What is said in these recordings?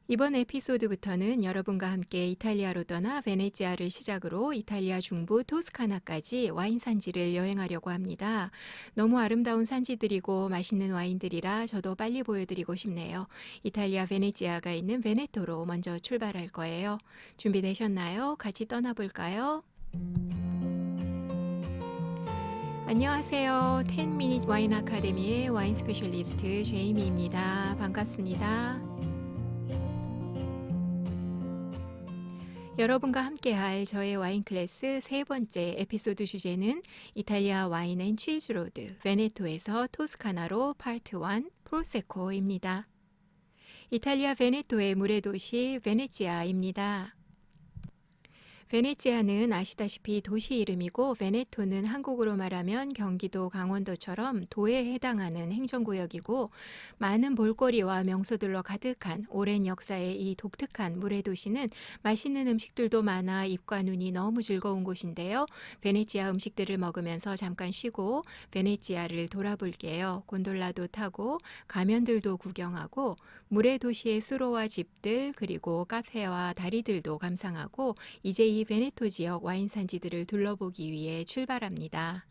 이번 에피소드부터는 여러분과 함께 이탈리아로 떠나 베네치아를 시작으로 이탈리아 중부 토스카나까지 와인 산지를 여행하려고 합니다. 너무 아름다운 산지들이고 맛있는 와인들이라 저도 빨리 보여드리고 싶네요. 이탈리아 베네치아가 있는 베네토로 먼저 출발할 거예요. 준비되셨나요? 같이 떠나볼까요? 안녕하세요. 10미닛 와인 아카데미의 와인 스페셜리스트 제이미입니다. 반갑습니다. 여러분과 함께할 저의 와인 클래스 세 번째 에피소드 주제는 이탈리아 와인 앤 치즈 로드 베네토에서 토스카나로 파트 1 프로세코입니다. 이탈리아 베네토의 물의 도시 베네치아입니다. 베네치아는 아시다시피 도시 이름이고 베네토는 한국으로 말하면 경기도 강원도처럼 도에 해당하는 행정구역이고 많은 볼거리와 명소들로 가득한 오랜 역사의 이 독특한 물의 도시는 맛있는 음식들도 많아 입과 눈이 너무 즐거운 곳인데요. 베네치아 음식들을 먹으면서 잠깐 쉬고 베네치아를 돌아볼게요. 곤돌라도 타고 가면들도 구경하고 물의 도시의 수로와 집들 그리고 카페와 다리들도 감상하고 이제 이 베네토 지역 와인 산지들을 둘러보기 위해 출발합니다.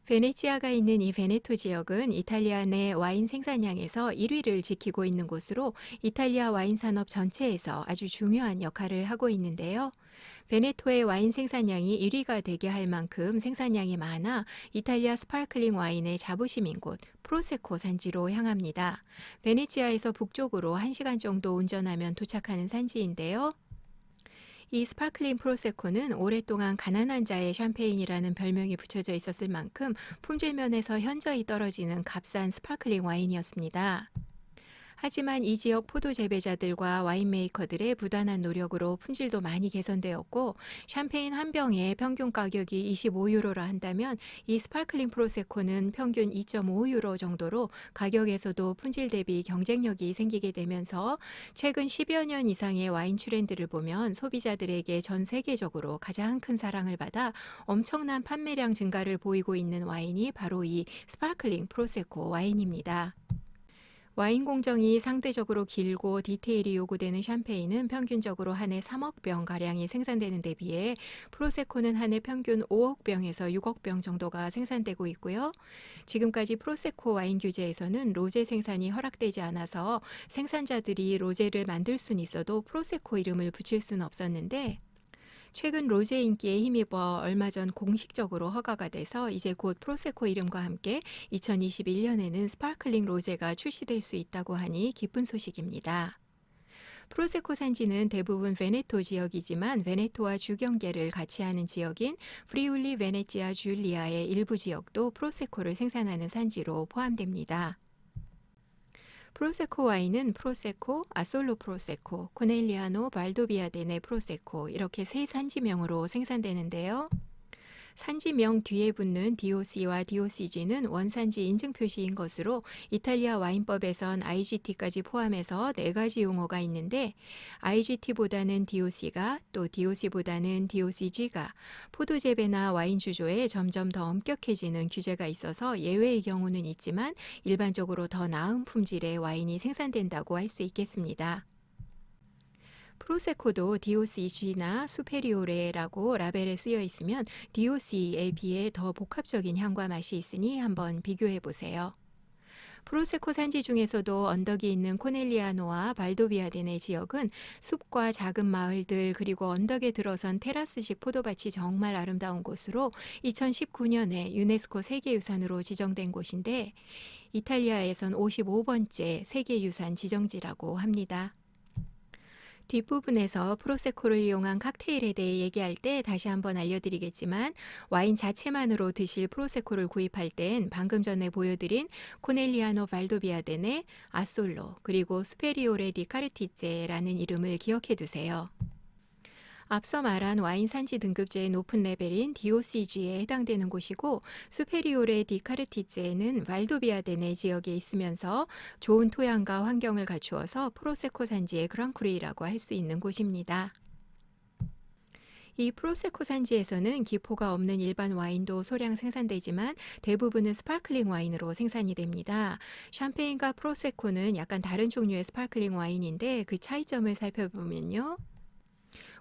베네치아가 있는 이 베네토 지역은 이탈리아 내 와인 생산량에서 1위를 지키고 있는 곳으로 이탈리아 와인 산업 전체에서 아주 중요한 역할을 하고 있는데요. 베네토의 와인 생산량이 1위가 되게 할 만큼 생산량이 많아 이탈리아 스파클링 와인의 자부심인 곳 프로세코 산지로 향합니다. 베네치아에서 북쪽으로 1시간 정도 운전하면 도착하는 산지인데요. 이 스파클링 프로세코는 오랫동안 가난한 자의 샴페인이라는 별명이 붙여져 있었을 만큼 품질 면에서 현저히 떨어지는 값싼 스파클링 와인이었습니다. 하지만 이 지역 포도 재배자들과 와인 메이커들의 부단한 노력으로 품질도 많이 개선되었고 샴페인 한 병의 평균 가격이 25유로라 한다면 이 스파클링 프로세코는 평균 2.5유로 정도로 가격에서도 품질 대비 경쟁력이 생기게 되면서 최근 10여 년 이상의 와인 트렌드를 보면 소비자들에게 전 세계적으로 가장 큰 사랑을 받아 엄청난 판매량 증가를 보이고 있는 와인이 바로 이 스파클링 프로세코 와인입니다. 와인 공정이 상대적으로 길고 디테일이 요구되는 샴페인은 평균적으로 한 해 3억 병가량이 생산되는 데 비해 프로세코는 한 해 평균 5억 병에서 6억 병 정도가 생산되고 있고요. 지금까지 프로세코 와인 규제에서는 로제 생산이 허락되지 않아서 생산자들이 로제를 만들 수는 있어도 프로세코 이름을 붙일 수는 없었는데 최근 로제 인기에 힘입어 얼마 전 공식적으로 허가가 돼서 이제 곧 프로세코 이름과 함께 2021년에는 스파클링 로제가 출시될 수 있다고 하니 기쁜 소식입니다. 프로세코 산지는 대부분 베네토 지역이지만 베네토와 주경계를 같이 하는 지역인 프리울리 베네치아 줄리아의 일부 지역도 프로세코를 생산하는 산지로 포함됩니다. 프로세코 와인은 프로세코, 아솔로 프로세코, 코넬리아노 발도비아데네 프로세코 이렇게 세 산지명으로 생산되는데요. 산지명 뒤에 붙는 DOC와 DOCG는 원산지 인증 표시인 것으로 이탈리아 와인법에선 IGT까지 포함해서 4가지 용어가 있는데 IGT보다는 DOC가 또 DOC보다는 DOCG가 포도 재배나 와인 주조에 점점 더 엄격해지는 규제가 있어서 예외의 경우는 있지만 일반적으로 더 나은 품질의 와인이 생산된다고 할 수 있겠습니다. 프로세코도 DOCG나 수페리오레라고 라벨에 쓰여 있으면 DOC에 비해 더 복합적인 향과 맛이 있으니 한번 비교해 보세요. 프로세코 산지 중에서도 언덕이 있는 코넬리아노와 발도비아데네 지역은 숲과 작은 마을들 그리고 언덕에 들어선 테라스식 포도밭이 정말 아름다운 곳으로 2019년에 유네스코 세계유산으로 지정된 곳인데 이탈리아에선 55번째 세계유산 지정지라고 합니다. 뒷부분에서 프로세코를 이용한 칵테일에 대해 얘기할 때 다시 한번 알려드리겠지만 와인 자체만으로 드실 프로세코를 구입할 땐 방금 전에 보여드린 코넬리아노 발도비아데네, 아솔로 그리고 스페리오레 디 카르티제라는 이름을 기억해 두세요. 앞서 말한 와인 산지 등급제의 높은 레벨인 DOCG에 해당되는 곳이고 수페리오레 디 카르티제는 발도비아데네 지역에 있으면서 좋은 토양과 환경을 갖추어서 프로세코 산지의 그랑크루이라고 할 수 있는 곳입니다. 이 프로세코 산지에서는 기포가 없는 일반 와인도 소량 생산되지만 대부분은 스파클링 와인으로 생산이 됩니다. 샴페인과 프로세코는 약간 다른 종류의 스파클링 와인인데 그 차이점을 살펴보면요.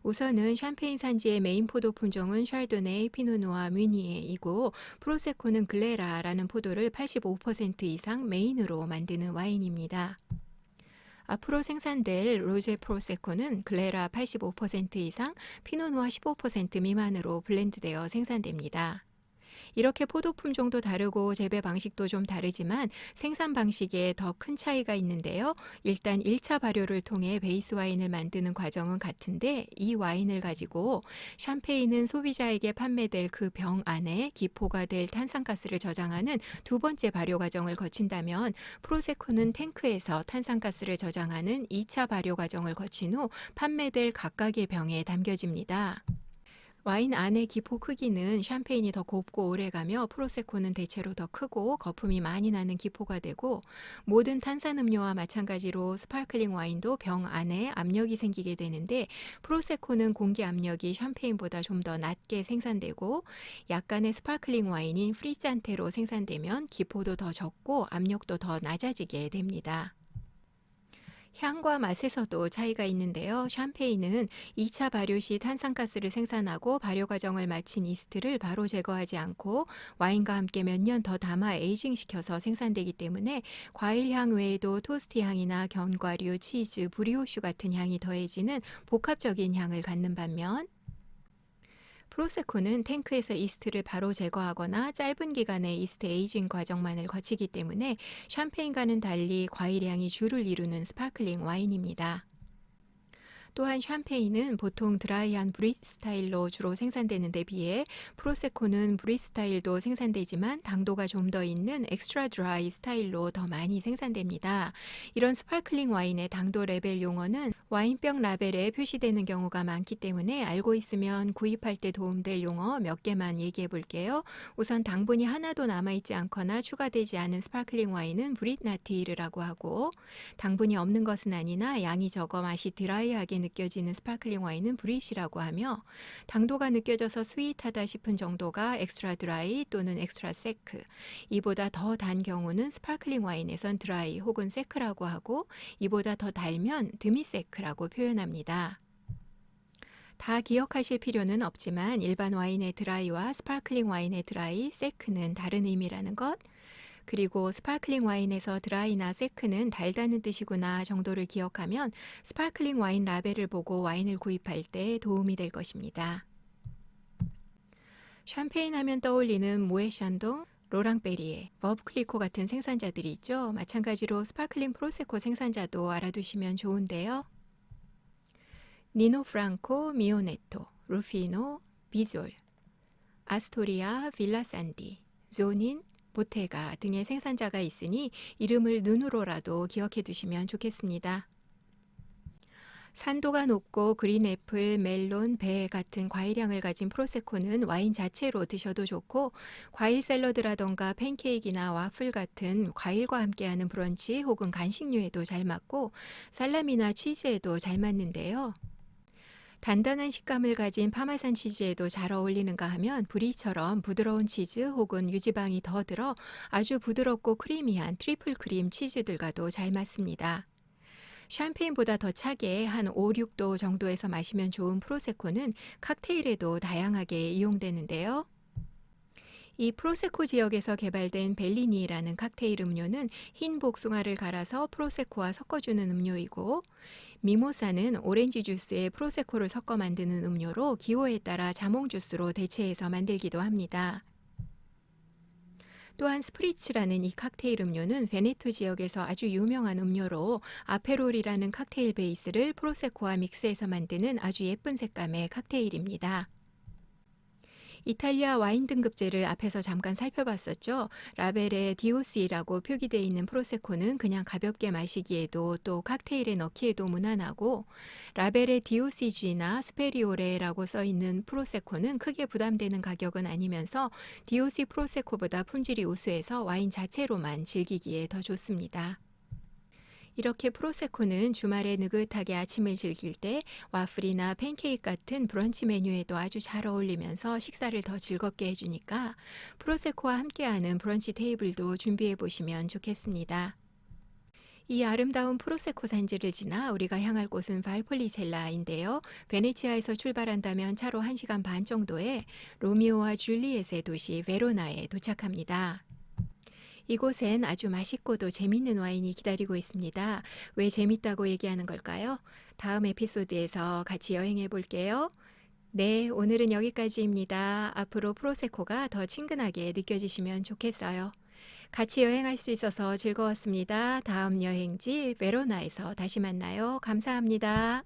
우선은 샴페인 산지의 메인 포도 품종은 샤르도네, 피노누아, 뮤니에이고 프로세코는 글레라라는 포도를 85% 이상 메인으로 만드는 와인입니다. 앞으로 생산될 로제 프로세코는 글레라 85% 이상, 피노누아 15% 미만으로 블렌드되어 생산됩니다. 이렇게 포도 품종도 다르고 재배 방식도 좀 다르지만 생산 방식에 더 큰 차이가 있는데요. 일단 1차 발효를 통해 베이스 와인을 만드는 과정은 같은데 이 와인을 가지고 샴페인은 소비자에게 판매될 그 병 안에 기포가 될 탄산가스를 저장하는 두 번째 발효 과정을 거친다면 프로세코는 탱크에서 탄산가스를 저장하는 2차 발효 과정을 거친 후 판매될 각각의 병에 담겨집니다. 와인 안의 기포 크기는 샴페인이 더 곱고 오래가며 프로세코는 대체로 더 크고 거품이 많이 나는 기포가 되고 모든 탄산음료와 마찬가지로 스파클링 와인도 병 안에 압력이 생기게 되는데 프로세코는 공기 압력이 샴페인보다 좀 더 낮게 생산되고 약간의 스파클링 와인인 프리잔테로 생산되면 기포도 더 적고 압력도 더 낮아지게 됩니다. 향과 맛에서도 차이가 있는데요. 샴페인은 2차 발효 시 탄산가스를 생산하고 발효 과정을 마친 이스트를 바로 제거하지 않고 와인과 함께 몇 년 더 담아 에이징시켜서 생산되기 때문에 과일 향 외에도 토스트 향이나 견과류, 치즈, 브리오슈 같은 향이 더해지는 복합적인 향을 갖는 반면 프로세코는 탱크에서 이스트를 바로 제거하거나 짧은 기간의 이스트 에이징 과정만을 거치기 때문에 샴페인과는 달리 과일 향이 주를 이루는 스파클링 와인입니다. 또한 샴페인은 보통 드라이한 브릿 스타일로 주로 생산되는 데 비해 프로세코는 브릿 스타일도 생산되지만 당도가 좀 더 있는 엑스트라 드라이 스타일로 더 많이 생산됩니다. 이런 스파클링 와인의 당도 레벨 용어는 와인병 라벨에 표시되는 경우가 많기 때문에 알고 있으면 구입할 때 도움될 용어 몇 개만 얘기해 볼게요. 우선 당분이 하나도 남아있지 않거나 추가되지 않은 스파클링 와인은 브릿 나티르라고 하고 당분이 없는 것은 아니나 양이 적어 맛이 드라이하게 느껴지는 스파클링 와인은 브릿이라고 하며 당도가 느껴져서 스윗하다 싶은 정도가 엑스트라 드라이 또는 엑스트라 세크, 이보다 더 단 경우는 스파클링 와인에선 드라이 혹은 세크라고 하고 이보다 더 달면 드미세크라고 표현합니다. 다 기억하실 필요는 없지만 일반 와인의 드라이와 스파클링 와인의 드라이, 세크는 다른 의미라는 것, 그리고 스파클링 와인에서 드라이나 세크는 달다는 뜻이구나 정도를 기억하면 스파클링 와인 라벨을 보고 와인을 구입할 때 도움이 될 것입니다. 샴페인 하면 떠올리는 모에 샨동, 로랑베리에, 버브클리코 같은 생산자들이 있죠. 마찬가지로 스파클링 프로세코 생산자도 알아두시면 좋은데요. 니노 프랑코, 미오네토, 루피노, 비졸, 아스토리아, 빌라산디, 조닌, 보테가 등의 생산자가 있으니 이름을 눈으로라도 기억해 두시면 좋겠습니다. 산도가 높고 그린애플, 멜론, 배 같은 과일향을 가진 프로세코는 와인 자체로 드셔도 좋고 과일 샐러드라던가 팬케이크나 와플 같은 과일과 함께하는 브런치 혹은 간식류에도 잘 맞고 살라미나 치즈에도 잘 맞는데요. 단단한 식감을 가진 파마산 치즈에도 잘 어울리는가 하면 브리처럼 부드러운 치즈 혹은 유지방이 더 들어 아주 부드럽고 크리미한 트리플 크림 치즈들과도 잘 맞습니다. 샴페인보다 더 차게 한 5, 6도 정도에서 마시면 좋은 프로세코는 칵테일에도 다양하게 이용되는데요. 이 프로세코 지역에서 개발된 벨리니라는 칵테일 음료는 흰 복숭아를 갈아서 프로세코와 섞어주는 음료이고 미모사는 오렌지 주스에 프로세코를 섞어 만드는 음료로 기호에 따라 자몽 주스로 대체해서 만들기도 합니다. 또한 스프리츠라는 이 칵테일 음료는 베네토 지역에서 아주 유명한 음료로 아페롤이라는 칵테일 베이스를 프로세코와 믹스해서 만드는 아주 예쁜 색감의 칵테일입니다. 이탈리아 와인 등급제를 앞에서 잠깐 살펴봤었죠. 라벨에 DOC라고 표기되어 있는 프로세코는 그냥 가볍게 마시기에도 또 칵테일에 넣기에도 무난하고 라벨에 DOCG나 스페리오레라고 써있는 프로세코는 크게 부담되는 가격은 아니면서 DOC 프로세코보다 품질이 우수해서 와인 자체로만 즐기기에 더 좋습니다. 이렇게 프로세코는 주말에 느긋하게 아침을 즐길 때 와플이나 팬케이크 같은 브런치 메뉴에도 아주 잘 어울리면서 식사를 더 즐겁게 해주니까 프로세코와 함께하는 브런치 테이블도 준비해 보시면 좋겠습니다. 이 아름다운 프로세코 산지를 지나 우리가 향할 곳은 발폴리첼라인데요. 베네치아에서 출발한다면 차로 1시간 반 정도에 로미오와 줄리엣의 도시 베로나에 도착합니다. 이곳엔 아주 맛있고도 재밌는 와인이 기다리고 있습니다. 왜 재밌다고 얘기하는 걸까요? 다음 에피소드에서 같이 여행해 볼게요. 네, 오늘은 여기까지입니다. 앞으로 프로세코가 더 친근하게 느껴지시면 좋겠어요. 같이 여행할 수 있어서 즐거웠습니다. 다음 여행지 베로나에서 다시 만나요. 감사합니다.